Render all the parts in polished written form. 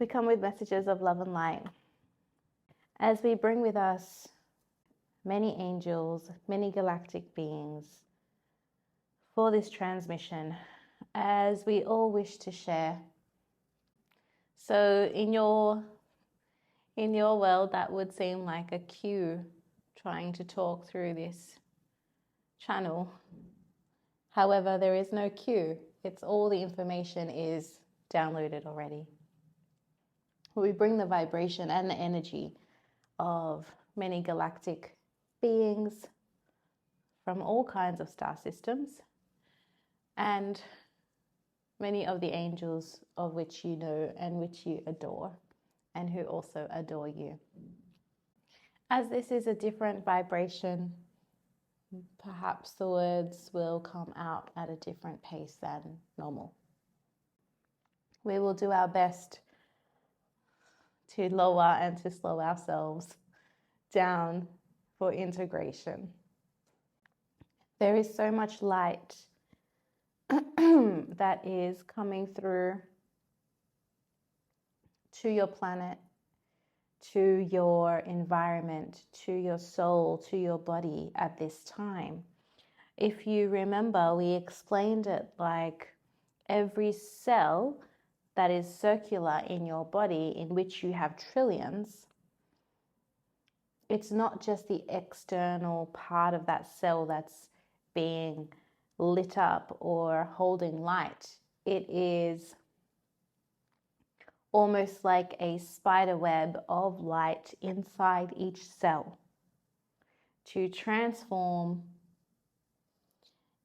we come with messages of love and light as we bring with us many angels, many galactic beings for this transmission, as we all wish to share. So in your world, that would seem like a queue trying to talk through this channel. However, there is no queue. It's all the information is downloaded already. We bring the vibration and the energy of many galactic beings from all kinds of star systems and many of the angels of which you know and which you adore and who also adore you. As this is a different vibration, perhaps the words will come out at a different pace than normal. We will do our best to lower and to slow ourselves down for integration. There is so much light that is coming through to your planet, to your environment, to your soul, to your body at this time. If you remember, we explained it like every cell that is circular in your body, in which you have trillions, it's not just the external part of that cell that's being lit up or holding light. It is almost like a spider web of light inside each cell to transform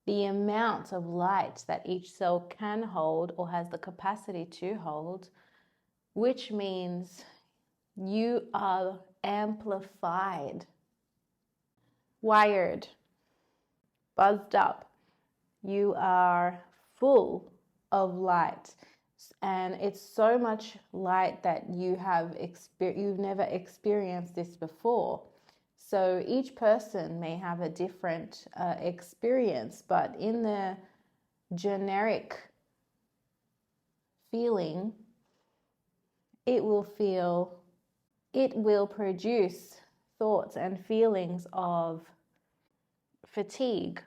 the amount of light that each cell can hold or has the capacity to hold, which means you are amplified, wired, buzzed up. You are full of light, and it's so much light that you've never experienced this before. So each person may have a different experience, but in the generic feeling, it will produce thoughts and feelings of fatigue,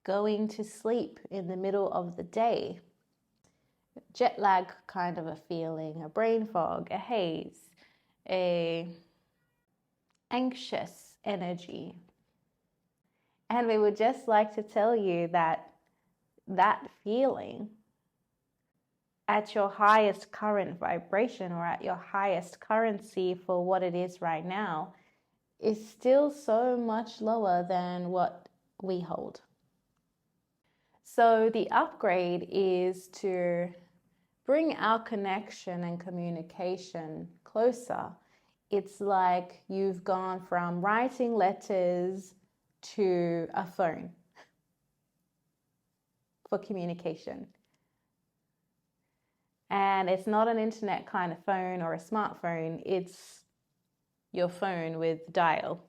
going to sleep in the middle of the day, jet lag kind of a feeling, a brain fog, a haze, a anxious energy. And we would just like to tell you that that feeling at your highest current vibration or at your highest currency for what it is right now is still so much lower than what we hold. So the upgrade is to bring our connection and communication closer. It's like you've gone from writing letters to a phone for communication. And it's not an internet kind of phone or a smartphone, it's your phone with dial.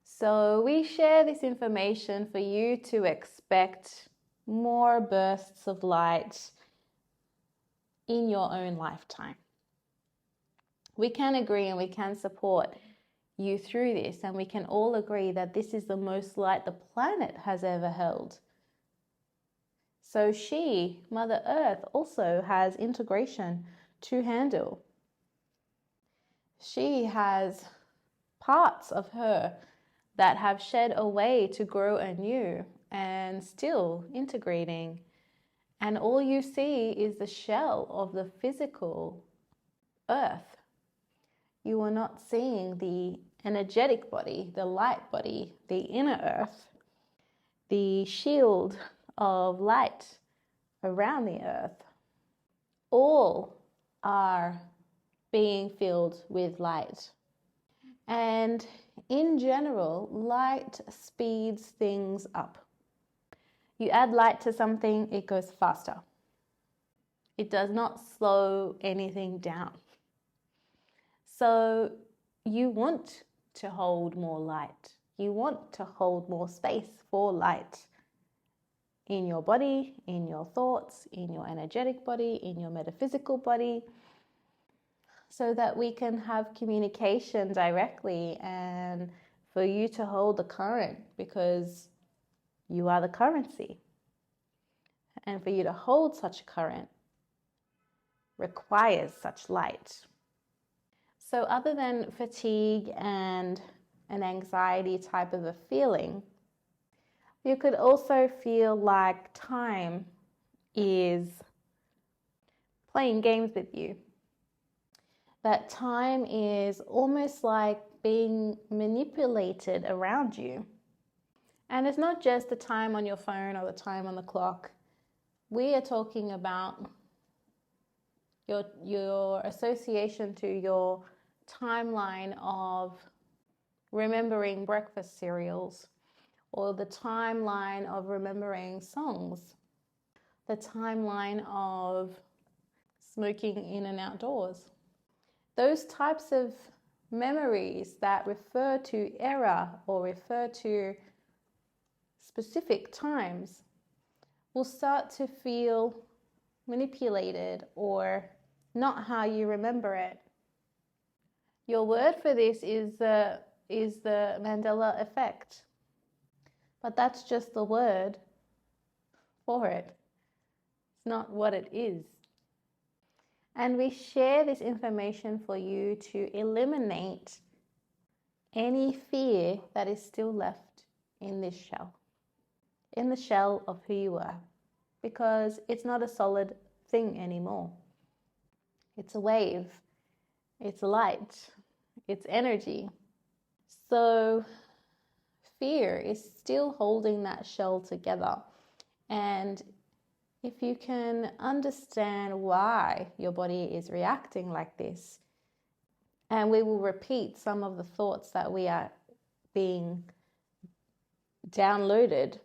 So we share this information for you to expect more bursts of light in your own lifetime. We can agree and we can support you through this, and we can all agree that this is the most light the planet has ever held. So she, Mother Earth, also has integration to handle. She has parts of her that have shed away to grow anew and still integrating. And all you see is the shell of the physical earth. You are not seeing the energetic body, the light body, the inner earth, the shield of light around the earth. All are being filled with light. And in general, light speeds things up. You add light to something, it goes faster. It does not slow anything down. So you want to hold more light. You want to hold more space for light in your body, in your thoughts, in your energetic body, in your metaphysical body, so that we can have communication directly and for you to hold the current, because you are the currency. And for you to hold such a current requires such light. So other than fatigue and an anxiety type of a feeling, you could also feel like time is playing games with you. That time is almost like being manipulated around you. And it's not just the time on your phone or the time on the clock. We are talking about your association to your timeline of remembering breakfast cereals, or the timeline of remembering songs, the timeline of smoking in and outdoors. Those types of memories that refer to era or refer to specific times will start to feel manipulated or not how you remember it. Your word for this is the Mandela effect. But that's just the word for it. It's not what it is. And we share this information for you to eliminate any fear that is still left in this shell, in the shell of who you are, because it's not a solid thing anymore. It's a wave, it's light, it's energy. So fear is still holding that shell together. And if you can understand why your body is reacting like this, and we will repeat some of the thoughts that we are being downloaded.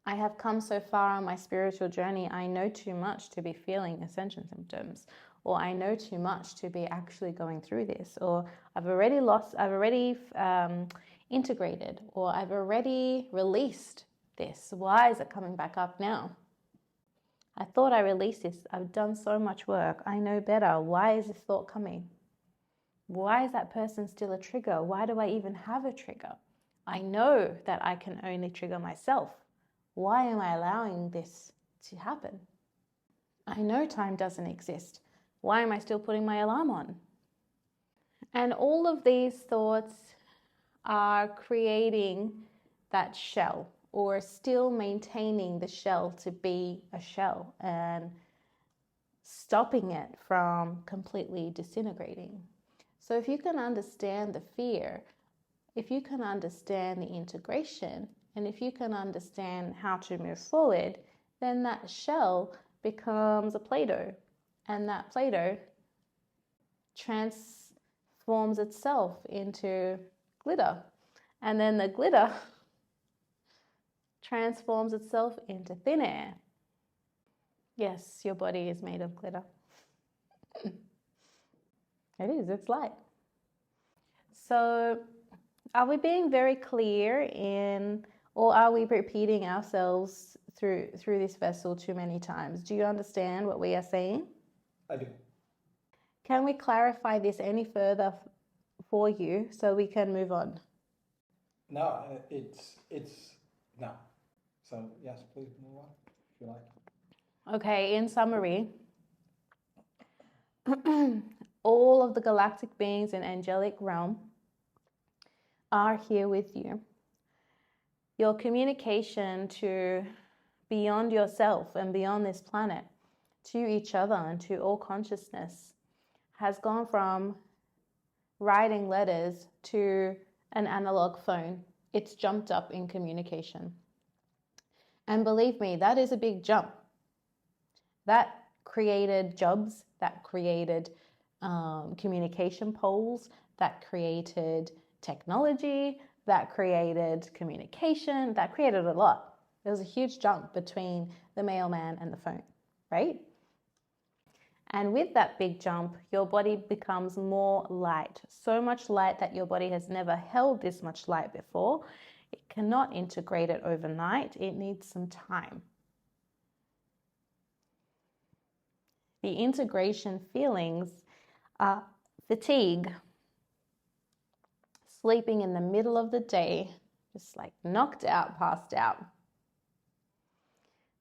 I have come so far on my spiritual journey, I know too much to be feeling ascension symptoms, or I know too much to be actually going through this, or I've already integrated, or I've already released this. Why is it coming back up now? I thought I released this. I've done so much work. I know better. Why is this thought coming? Why is that person still a trigger? Why do I even have a trigger? I know that I can only trigger myself. Why am I allowing this to happen? I know time doesn't exist. Why am I still putting my alarm on? And all of these thoughts are creating that shell, or still maintaining the shell to be a shell and stopping it from completely disintegrating. So if you can understand the fear, if you can understand the integration, and if you can understand how to move forward, then that shell becomes a Play-Doh, and that Play-Doh transforms itself into glitter, and then the glitter transforms itself into thin air. Yes, your body is made of glitter. It is, it's light. So are we being very clear in, or are we repeating ourselves through this vessel too many times? Do you understand what we are saying? I do. Can we clarify this any further for you so we can move on? No, it's no. So yes, please move on if you like. Okay, in summary, all of the galactic beings in angelic realm are here with you. Your communication to beyond yourself and beyond this planet, to each other and to all consciousness, has gone from writing letters to an analog phone. It's jumped up in communication. And believe me, that is a big jump. That created jobs, that created communication poles, that created technology, that created communication, that created a lot. There was a huge jump between the mailman and the phone, right? And with that big jump, your body becomes more light. So much light that your body has never held this much light before. It cannot integrate it overnight. It needs some time. The integration feelings are fatigue, sleeping in the middle of the day, just like knocked out, passed out,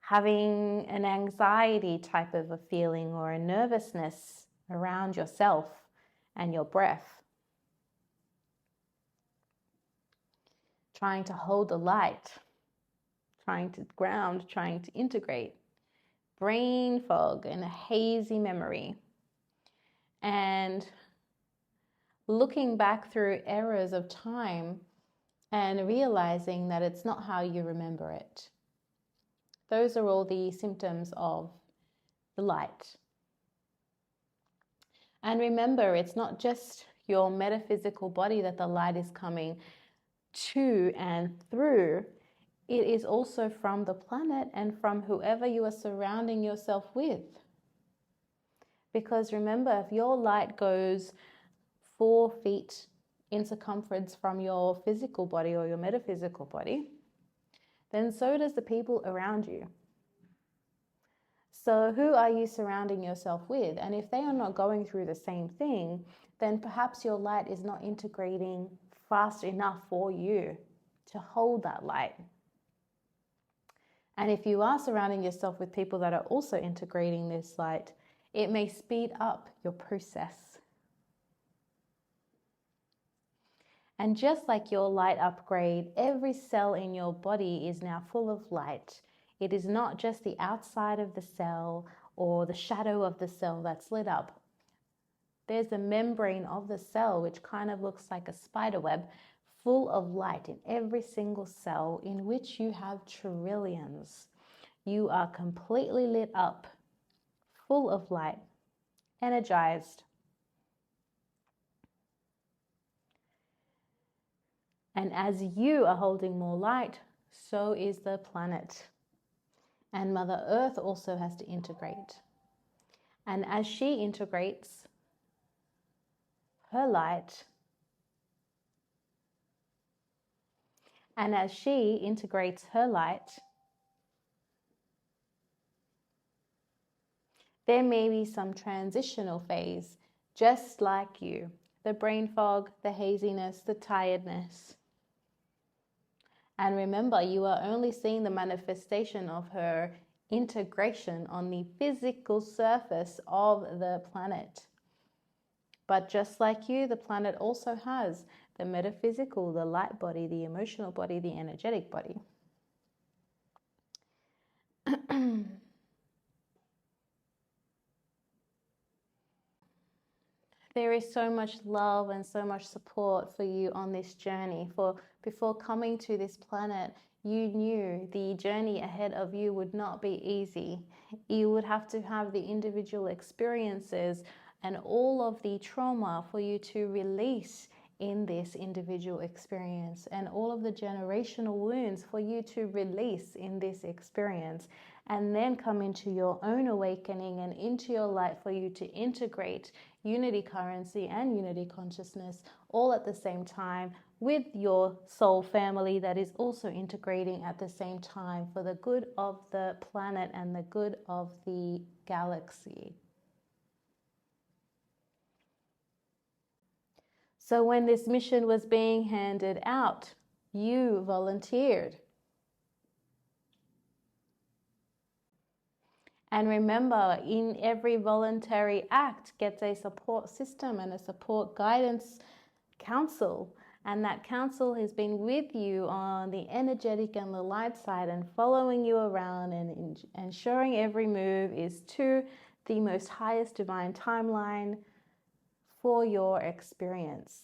having an anxiety type of a feeling or a nervousness around yourself and your breath, trying to hold the light, trying to ground, trying to integrate, brain fog and a hazy memory, and looking back through eras of time and realizing that it's not how you remember it. Those are all the symptoms of the light. And remember, it's not just your metaphysical body that the light is coming to and through. It is also from the planet and from whoever you are surrounding yourself with. Because remember, if your light goes 4 feet in circumference from your physical body or your metaphysical body, then so does the people around you. So who are you surrounding yourself with? And if they are not going through the same thing, then perhaps your light is not integrating fast enough for you to hold that light. And if you are surrounding yourself with people that are also integrating this light, it may speed up your process. And just like your light upgrade, every cell in your body is now full of light. It is not just the outside of the cell or the shadow of the cell that's lit up. There's a membrane of the cell which kind of looks like a spider web, full of light in every single cell, in which you have trillions. You are completely lit up, full of light, energized. And as you are holding more light, so is the planet. And Mother Earth also has to integrate. And as she integrates her light, and as she integrates her light, there may be some transitional phase, just like you. The brain fog, the haziness, the tiredness. And remember, you are only seeing the manifestation of her integration on the physical surface of the planet. But just like you, the planet also has the metaphysical, the light body, the emotional body, the energetic body. There is so much love and so much support for you on this journey. For before coming to this planet, you knew the journey ahead of you would not be easy. You would have to have the individual experiences and all of the trauma for you to release in this individual experience, and all of the generational wounds for you to release in this experience, and then come into your own awakening and into your light for you to integrate unity currency and unity consciousness all at the same time with your soul family that is also integrating at the same time for the good of the planet and the good of the galaxy. So when this mission was being handed out, you volunteered. And remember, in every voluntary act gets a support system and a support guidance council. And that council has been with you on the energetic and the light side and following you around and ensuring every move is to the most highest divine timeline for your experience.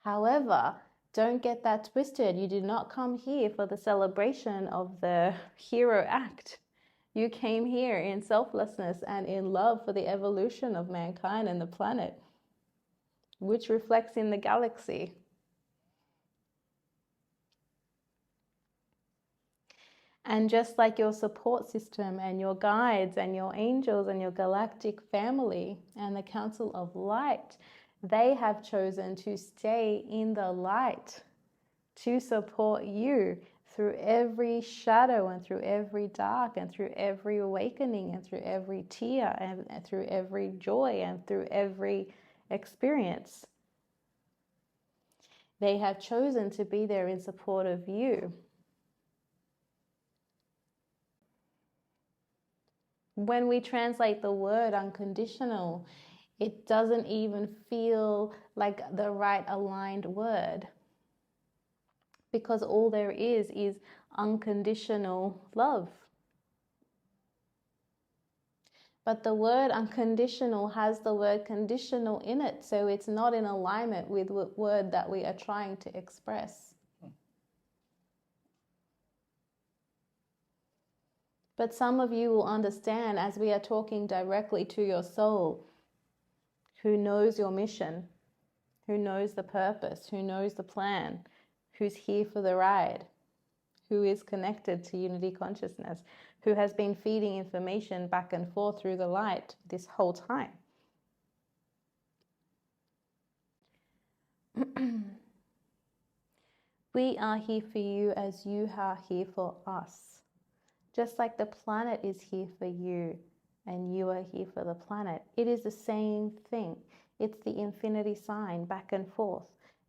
However, don't get that twisted. You did not come here for the celebration of the hero act. You came here in selflessness and in love for the evolution of mankind and the planet, which reflects in the galaxy. And just like your support system and your guides and your angels and your galactic family and the Council of Light, they have chosen to stay in the light to support you through every shadow and through every dark and through every awakening and through every tear and through every joy and through every experience. They have chosen to be there in support of you. When we translate the word unconditional, it doesn't even feel like the right aligned word, because all there is unconditional love. But the word unconditional has the word conditional in it, so it's not in alignment with the word that we are trying to express. But some of you will understand as we are talking directly to your soul, who knows your mission, who knows the purpose, who knows the plan, who's here for the ride, who is connected to unity consciousness, who has been feeding information back and forth through the light this whole time. We are here for you as you are here for us. Just like the planet is here for you and you are here for the planet. It is the same thing. It's the infinity sign back and forth.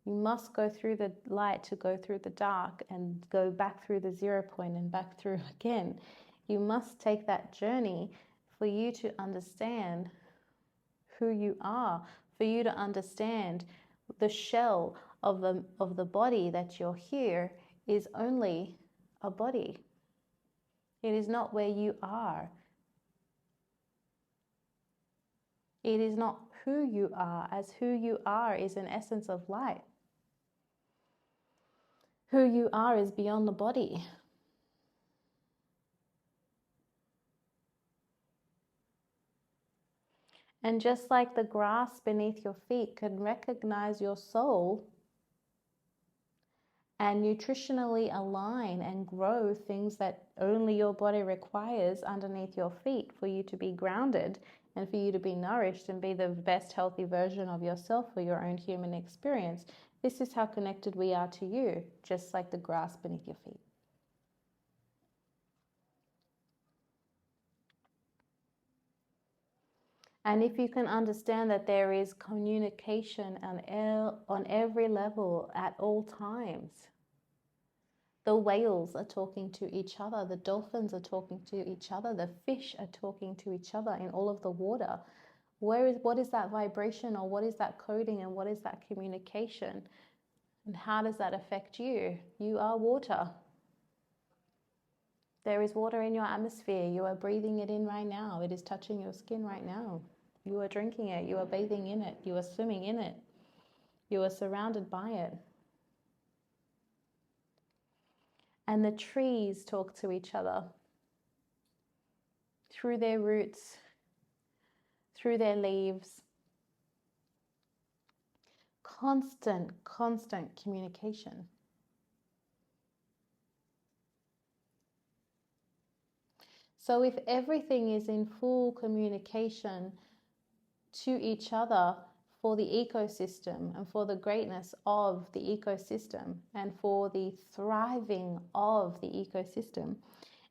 You must go through the light to go through the dark and go back through the 0 point and back through again. You must take that journey for you to understand who you are, for you to understand the shell of the body that you're here is only a body. It is not where you are. It is not who you are, as who you are is an essence of light. Who you are is beyond the body. And just like the grass beneath your feet can recognize your soul and nutritionally align and grow things that only your body requires underneath your feet for you to be grounded and for you to be nourished and be the best healthy version of yourself for your own human experience. This is how connected we are to you, just like the grass beneath your feet. And if you can understand that there is communication on every level at all times. The whales are talking to each other, the dolphins are talking to each other, the fish are talking to each other in all of the water. What is that vibration, or what is that coding, and what is that communication? And how does that affect you? You are water. There is water in your atmosphere. You are breathing it in right now. It is touching your skin right now. You are drinking it. You are bathing in it. You are swimming in it. You are surrounded by it. And the trees talk to each other through their roots, through their leaves. Constant communication. So if everything is in full communication to each other for the ecosystem and for the greatness of the ecosystem and for the thriving of the ecosystem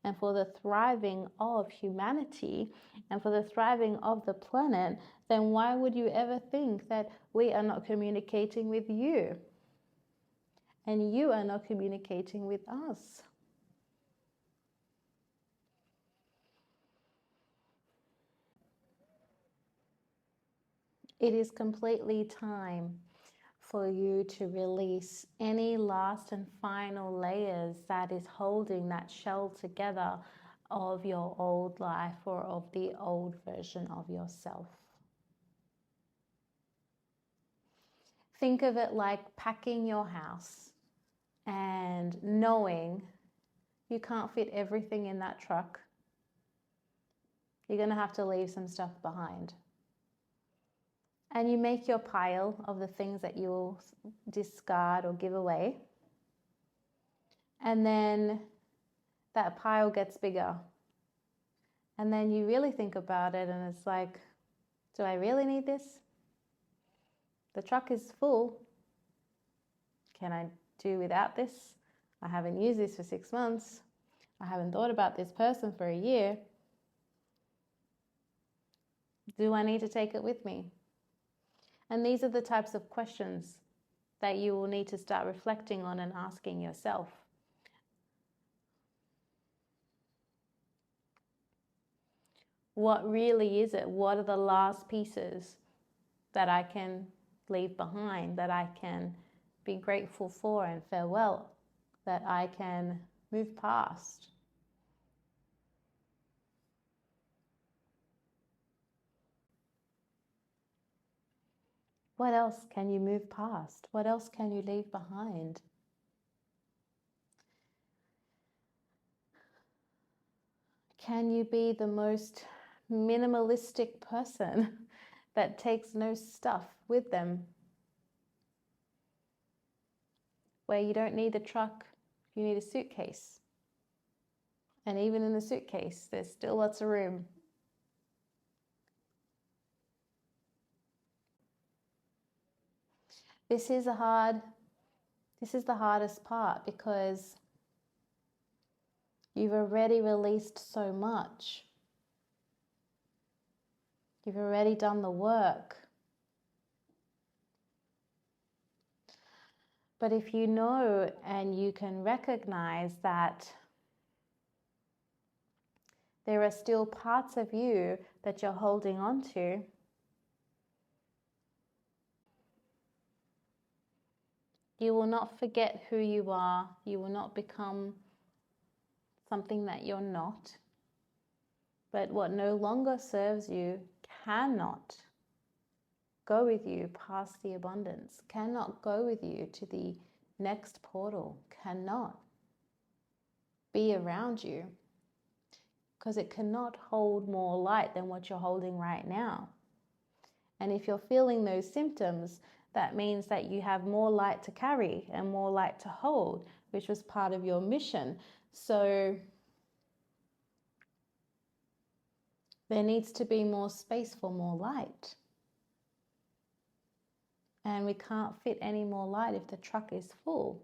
and for the thriving of humanity and for the thriving of the planet, then why would you ever think that we are not communicating with you and you are not communicating with us? It is completely time for you to release any last and final layers that is holding that shell together of your old life or of the old version of yourself. Think of it like packing your house and knowing you can't fit everything in that truck. You're going to have to leave some stuff behind. And you make your pile of the things that you will discard or give away. And then that pile gets bigger. And then you really think about it and it's like, do I really need this? The truck is full. Can I do without this? I haven't used this for 6 months. I haven't thought about this person for a year. Do I need to take it with me? And these are the types of questions that you will need to start reflecting on and asking yourself. What really is it? What are the last pieces that I can leave behind, that I can be grateful for and farewell, that I can move past? What else can you move past? What else can you leave behind? Can you be the most minimalistic person that takes no stuff with them? Where you don't need a truck, you need a suitcase. And even in the suitcase, there's still lots of room. This is the hardest part, because you've already released so much. You've already done the work. But if you know and you can recognize that there are still parts of you that you're holding on to, you will not forget who you are. You will not become something that you're not. But what no longer serves you cannot go with you past the abundance, cannot go with you to the next portal, cannot be around you, because it cannot hold more light than what you're holding right now. And if you're feeling those symptoms, that means that you have more light to carry and more light to hold, which was part of your mission. So there needs to be more space for more light. And we can't fit any more light if the truck is full.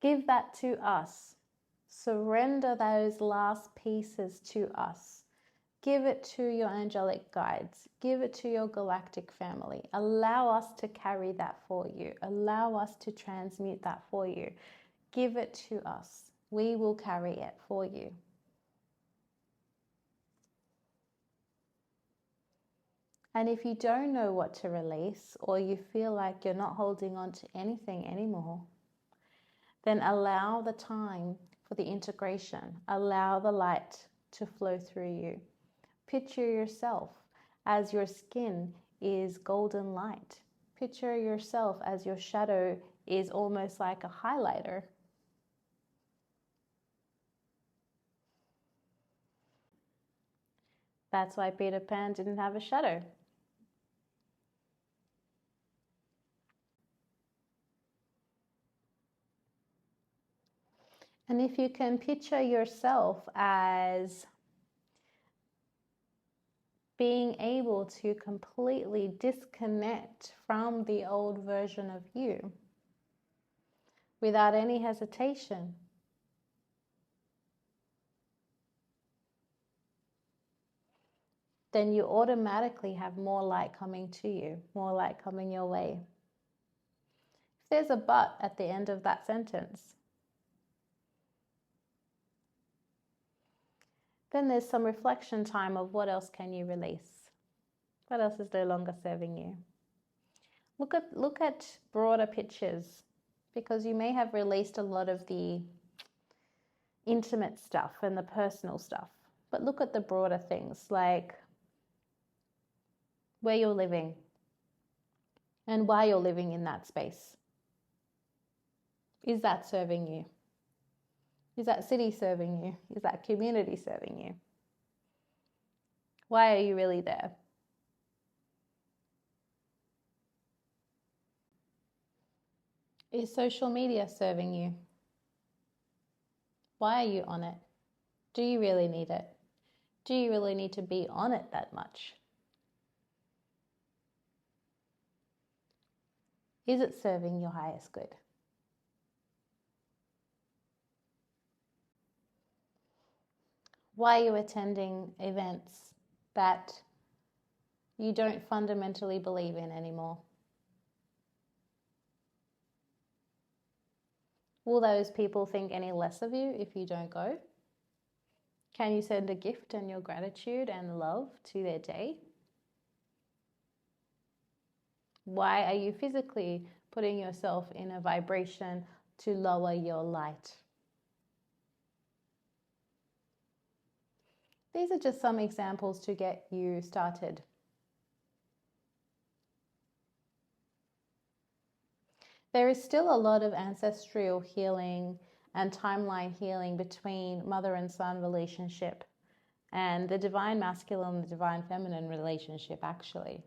Give that to us. Surrender those last pieces to us. Give it to your angelic guides. Give it to your galactic family. Allow us to carry that for you. Allow us to transmute that for you. Give it to us. We will carry it for you. And if you don't know what to release, or you feel like you're not holding on to anything anymore, then allow the time for the integration. Allow the light to flow through you. Picture yourself as your skin is golden light. Picture yourself as your shadow is almost like a highlighter. That's why Peter Pan didn't have a shadow. And if you can picture yourself as being able to completely disconnect from the old version of you without any hesitation, then you automatically have more light coming to you, more light coming your way. If there's a but at the end of that sentence, then there's some reflection time of what else can you release? What else is no longer serving you? Look at broader pictures, because you may have released a lot of the intimate stuff and the personal stuff. But look at the broader things, like where you're living and why you're living in that space. Is that serving you? Is that city serving you? Is that community serving you? Why are you really there? Is social media serving you? Why are you on it? Do you really need it? Do you really need to be on it that much? Is it serving your highest good? Why are you attending events that you don't fundamentally believe in anymore? Will those people think any less of you if you don't go? Can you send a gift and your gratitude and love to their day? Why are you physically putting yourself in a vibration to lower your light? These are just some examples to get you started. There is still a lot of ancestral healing and timeline healing between mother and son relationship and the divine masculine and the divine feminine relationship, actually.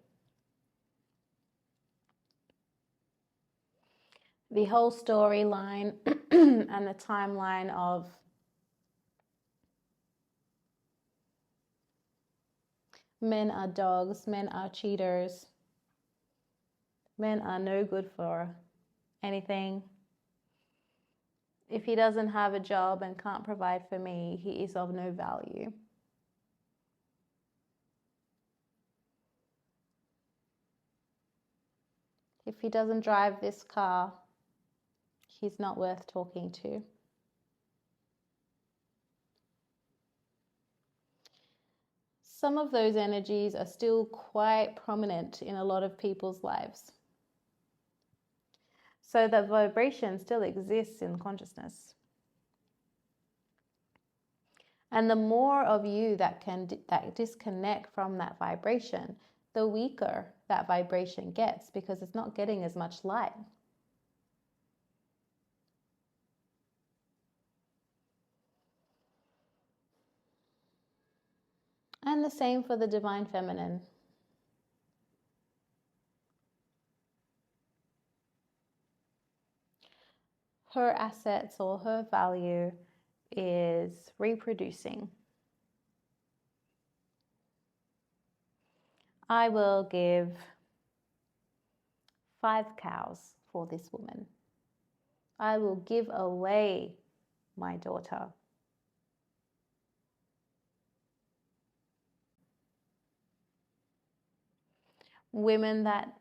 The whole storyline and the timeline of men are dogs, men are cheaters, men are no good for anything. If he doesn't have a job and can't provide for me, he is of no value. If he doesn't drive this car, he's not worth talking to. Some of those energies are still quite prominent in a lot of people's lives. So the vibration still exists in consciousness. And the more of you that disconnect from that vibration, the weaker that vibration gets because it's not getting as much light. And the same for the divine feminine. Her assets or her value is reproducing. I will give 5 cows for this woman. I will give away my daughter. Women that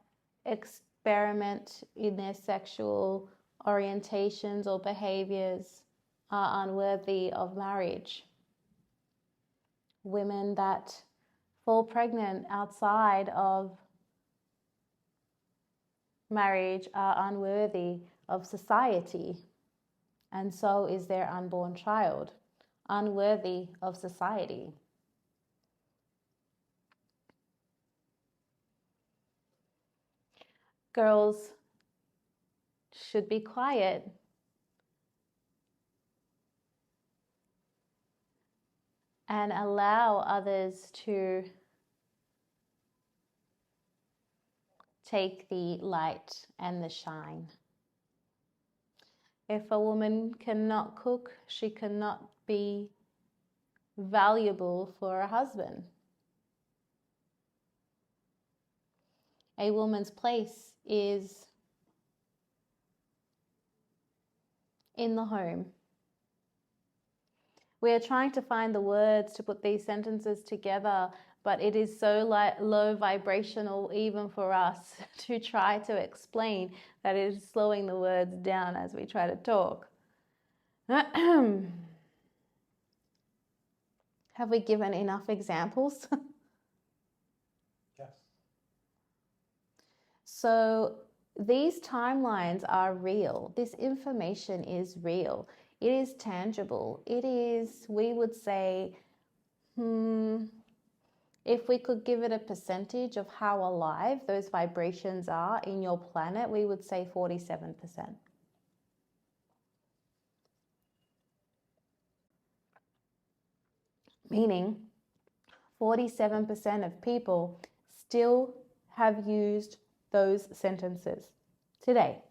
experiment in their sexual orientations or behaviors are unworthy of marriage. Women that fall pregnant outside of marriage are unworthy of society, and so is their unborn child, unworthy of society. Girls should be quiet and allow others to take the light and the shine. If a woman cannot cook, she cannot be valuable for a husband. A woman's place is in the home. We are trying to find the words to put these sentences together, but it is so low vibrational even for us to try to explain that it is slowing the words down as we try to talk. Have we given enough examples? Yes. So these timelines are real. This information is real. It is tangible. It is, we would say, if we could give it a percentage of how alive those vibrations are in your planet, we would say 47%. Meaning 47% of people still have used those sentences today.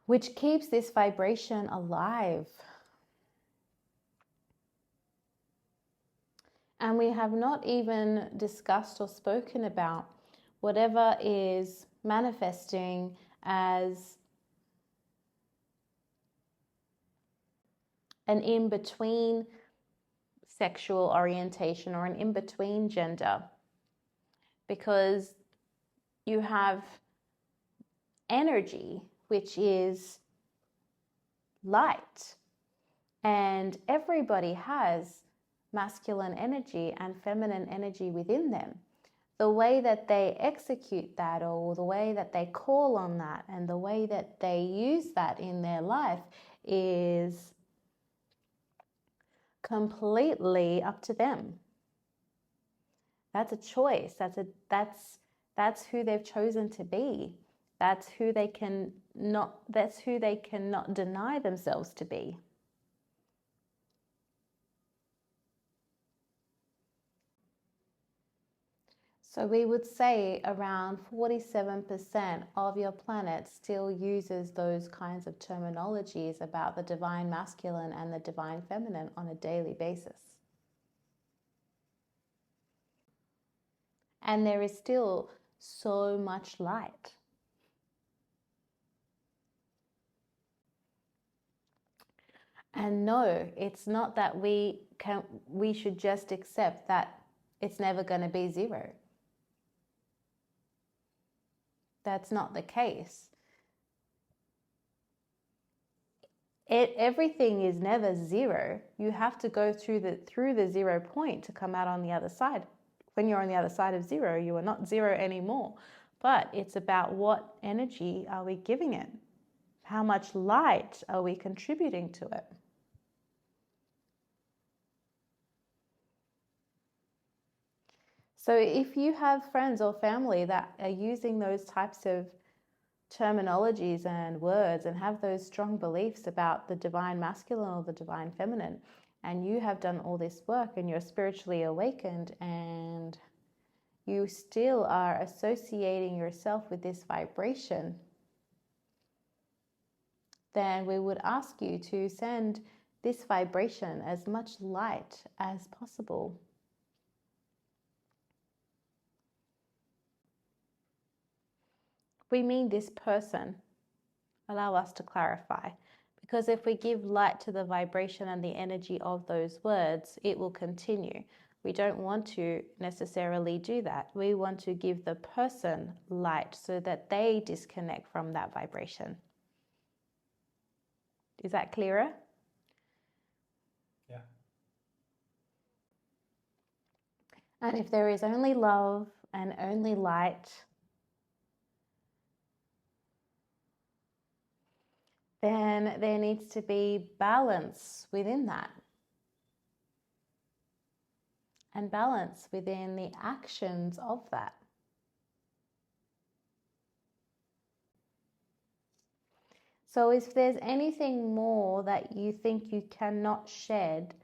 which keeps this vibration alive. And we have not even discussed or spoken about whatever is manifesting as an in-between sexual orientation or an in-between gender, because you have energy, which is light, and everybody has masculine energy and feminine energy within them. The way that they execute that, or the way that they call on that, and the way that they use that in their life is completely up to them. That's a choice. That's who they've chosen to be. That's who they cannot deny themselves to be. So we would say around 47% of your planet still uses those kinds of terminologies about the divine masculine and the divine feminine on a daily basis. And there is still so much light. And no, it's not that we should just accept that it's never going to be zero. That's not the case. Everything is never zero. You have to go through the 0 point to come out on the other side. When you're on the other side of zero, you are not zero anymore. But it's about what energy are we giving it? How much light are we contributing to it? So if you have friends or family that are using those types of terminologies and words and have those strong beliefs about the divine masculine or the divine feminine, and you have done all this work and you're spiritually awakened and you still are associating yourself with this vibration, then we would ask you to send this vibration as much light as possible. We mean this person. Allow us to clarify. Because if we give light to the vibration and the energy of those words, it will continue. We don't want to necessarily do that. We want to give the person light so that they disconnect from that vibration. Is that clearer? Yeah. And if there is only love and only light, then there needs to be balance within that. And balance within the actions of that. So if there's anything more that you think you cannot shed,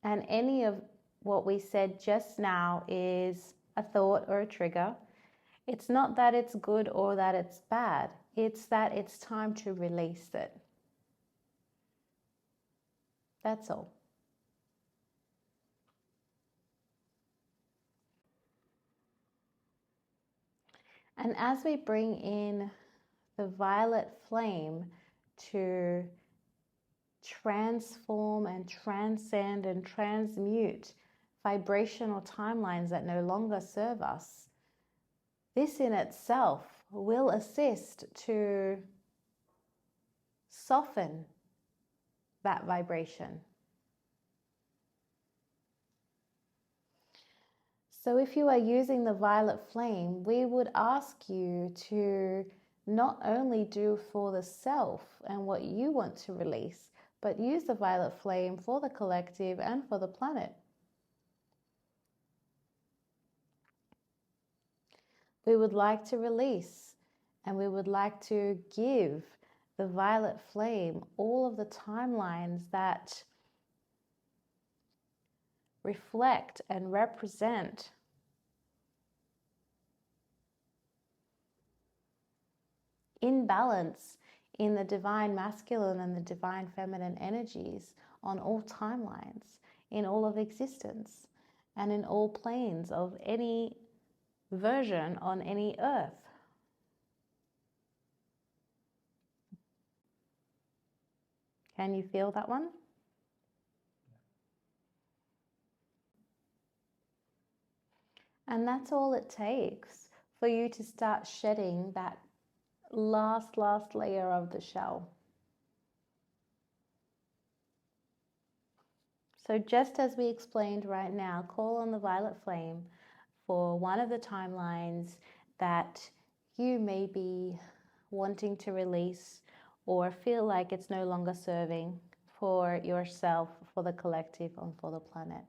and any of what we said just now is a thought or a trigger, it's not that it's good or that it's bad. It's that it's time to release it. That's all. And as we bring in the violet flame to transform and transcend and transmute vibrational timelines that no longer serve us, this in itself will assist to soften that vibration. So if you are using the violet flame, we would ask you to not only do for the self and what you want to release, but use the violet flame for the collective and for the planet. We would like to release and we would like to give the violet flame all of the timelines that reflect and represent imbalance in the divine masculine and the divine feminine energies on all timelines, in all of existence, and in all planes of any version on any earth. Can you feel that one? And that's all it takes for you to start shedding that last layer of the shell. So just as we explained right now, call on the violet flame for one of the timelines that you may be wanting to release or feel like it's no longer serving for yourself, for the collective, and for the planet.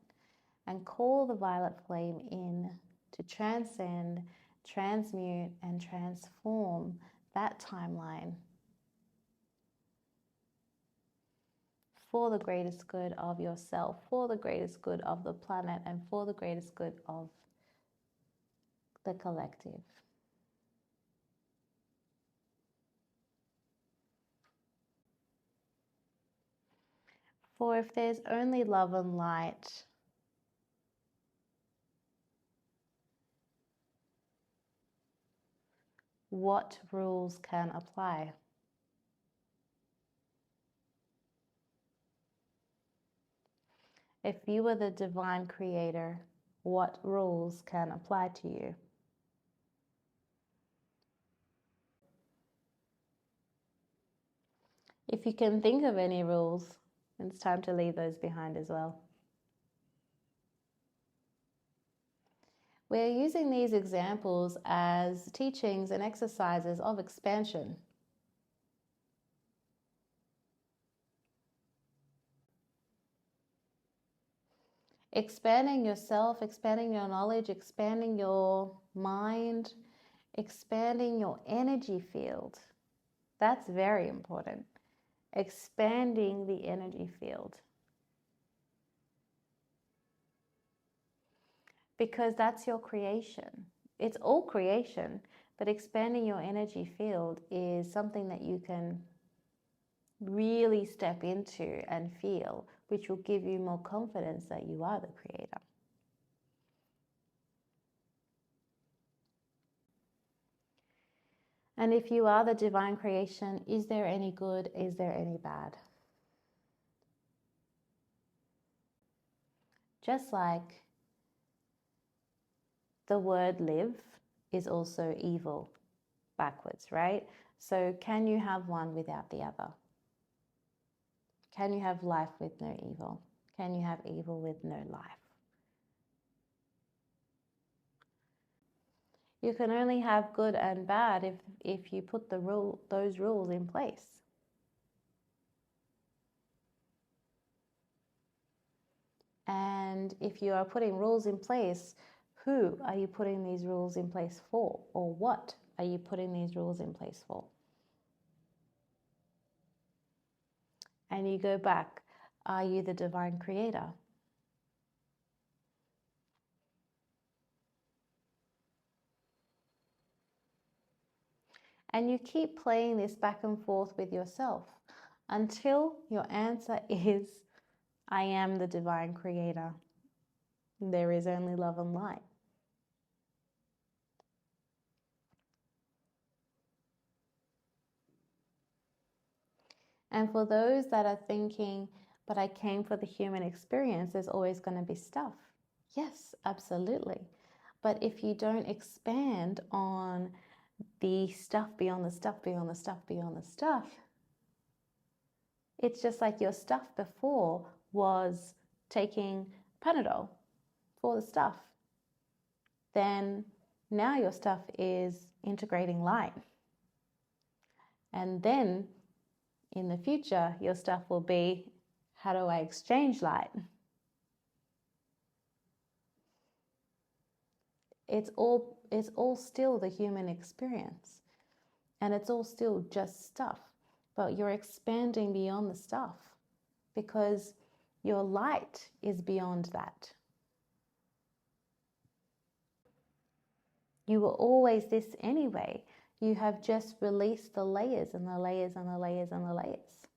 And call the violet flame in to transcend, transmute, and transform that timeline for the greatest good of yourself, for the greatest good of the planet, and for the greatest good of the collective. For if there's only love and light, what rules can apply? If you were the divine creator, what rules can apply to you? If you can think of any rules, it's time to leave those behind as well. We're using these examples as teachings and exercises of expansion. Expanding yourself, expanding your knowledge, expanding your mind, expanding your energy field. That's very important. Expanding the energy field. Because that's your creation. It's all creation, but expanding your energy field is something that you can really step into and feel, which will give you more confidence that you are the creator. And if you are the divine creation, is there any good? Is there any bad? Just like the word live is also evil backwards, right? So can you have one without the other? Can you have life with no evil? Can you have evil with no life? You can only have good and bad if you put those rules in place. And if you are putting rules in place, who are you putting these rules in place for? Or what are you putting these rules in place for? And you go back, are you the divine creator? And you keep playing this back and forth with yourself until your answer is, I am the divine creator. There is only love and light. And for those that are thinking, but I came for the human experience, there's always going to be stuff. Yes, absolutely. But if you don't expand on the stuff beyond the stuff, beyond the stuff, beyond the stuff, it's just like your stuff before was taking Panadol for the stuff. Then now your stuff is integrating light. And then in the future, your stuff will be, how do I exchange light? It's all still the human experience. And it's all still just stuff. But you're expanding beyond the stuff because your light is beyond that. You were always this anyway. You have just released the layers and the layers and the layers and the layers.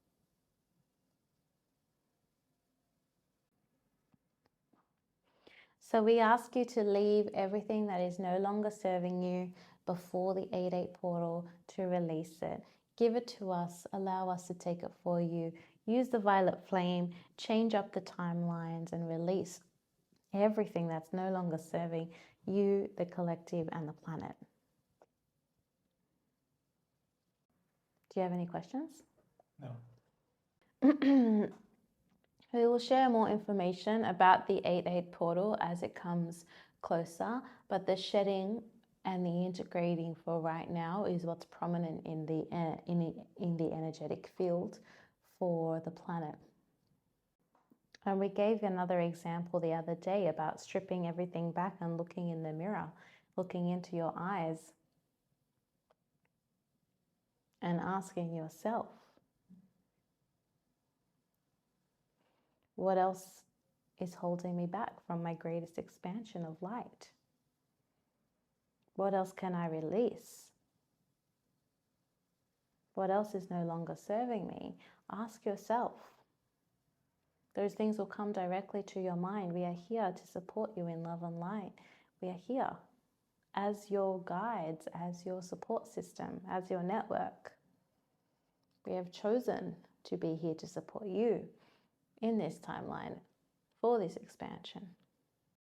So we ask you to leave everything that is no longer serving you before the 8-8 portal, to release it. Give it to us. Allow us to take it for you. Use the violet flame, change up the timelines, and release everything that's no longer serving you, the collective, and the planet. Do you have any questions? No. We will share more information about the 8-8 portal as it comes closer, but the shedding and the integrating for right now is what's prominent in the energetic field for the planet. And we gave another example the other day about stripping everything back and looking in the mirror, looking into your eyes and asking yourself, what else is holding me back from my greatest expansion of light? What else can I release? What else is no longer serving me? Ask yourself. Those things will come directly to your mind. We are here to support you in love and light. We are here as your guides, as your support system, as your network. We have chosen to be here to support you in this timeline for this expansion.